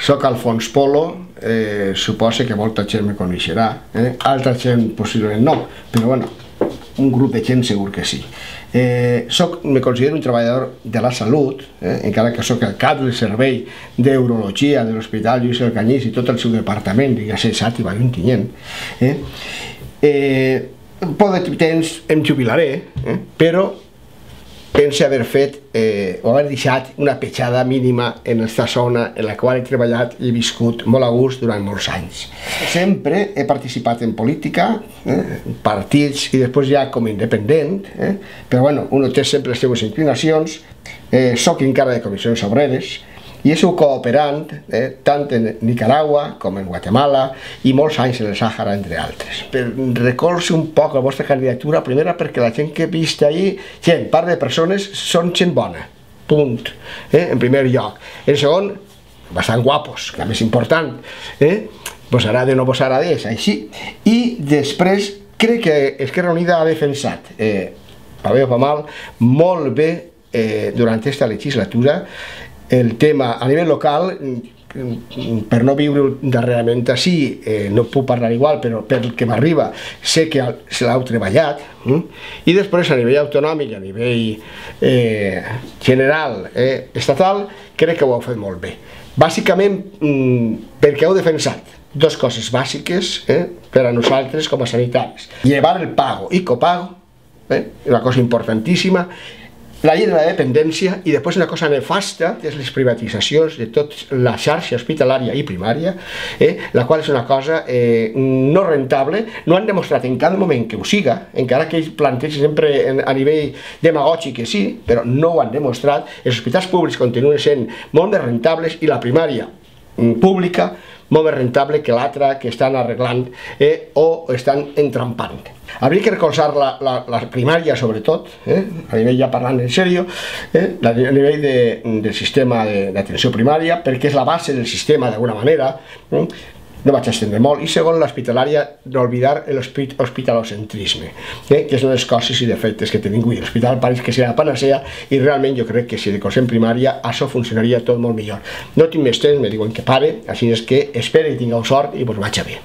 Soc Alfons Polo, suposa que molta gent me coneixerà, altra gent possiblement no, però bueno, un grup de gent segur que sí. Me considero un treballador de la salut, encara que soc el cap del servei d'urologia de l'Hospital Lluís el Canyís i tot el seu departament, ja cessat i va un tinyent. Poc de temps em jubilaré, però pense haver fet o haver deixat una petjada mínima en aquesta zona en la qual he treballat i he viscut molt a gust durant molts anys. Sempre he participat en política, partits i després ja com a independent, però bueno, un té sempre les seves inclinacions. Soc encara de comissions obreres i he sigut cooperant tant en Nicaragua com en Guatemala i molts anys en el Sàhara, entre altres. Recolzo un poc la vostra candidatura, primera perquè la gent que he vist ahir, part de persones, són gent bona, punt, en primer lloc. En segon, bastant guapos, que és més important, posarà de no posarà d'ells, així. I després, crec que Esquerra Unida ha defensat, pa bé o pa mal, molt bé durant aquesta legislatura el tema a nivell local. Per no viure darrerament així, no puc parlar igual, però pel que m'arriba sé que se l'heu treballat, i després a nivell autonòmic, a nivell general, estatal, crec que ho heu fet molt bé. Bàsicament perquè heu defensat dues coses bàsiques per a nosaltres com a sanitaris: llevar el pago i copago, una cosa importantíssima, la llei de la dependència, i després una cosa nefasta, que és les privatitzacions de tota la xarxa hospitalària i primària, la qual és una cosa no rentable. No han demostrat en cada moment que ho siga, encara que ells plantegen sempre a nivell demagògic que sí, però no ho han demostrat. Els hospitals públics continuen sent molt més rentables i la primària pública molt més rentable que l'altra que estan arreglant o estan entrampant. Hauria que recolzar la primària, sobretot, a nivell, ja parlant en sèrio, a nivell del sistema d'atenció primària, perquè és la base del sistema d'alguna manera. No vaig estendre molt. I segon, l'hospitalària, d'oblidar l'hospitalocentrisme, que és una de les coses i defectes que tenim avui. L'hospital pareix que serà la panacea i realment jo crec que si recolzem primària això funcionaria tot molt millor. No tinc més temps, me diuen que pare, així és que espero que tingueu sort i vos vaig a bé.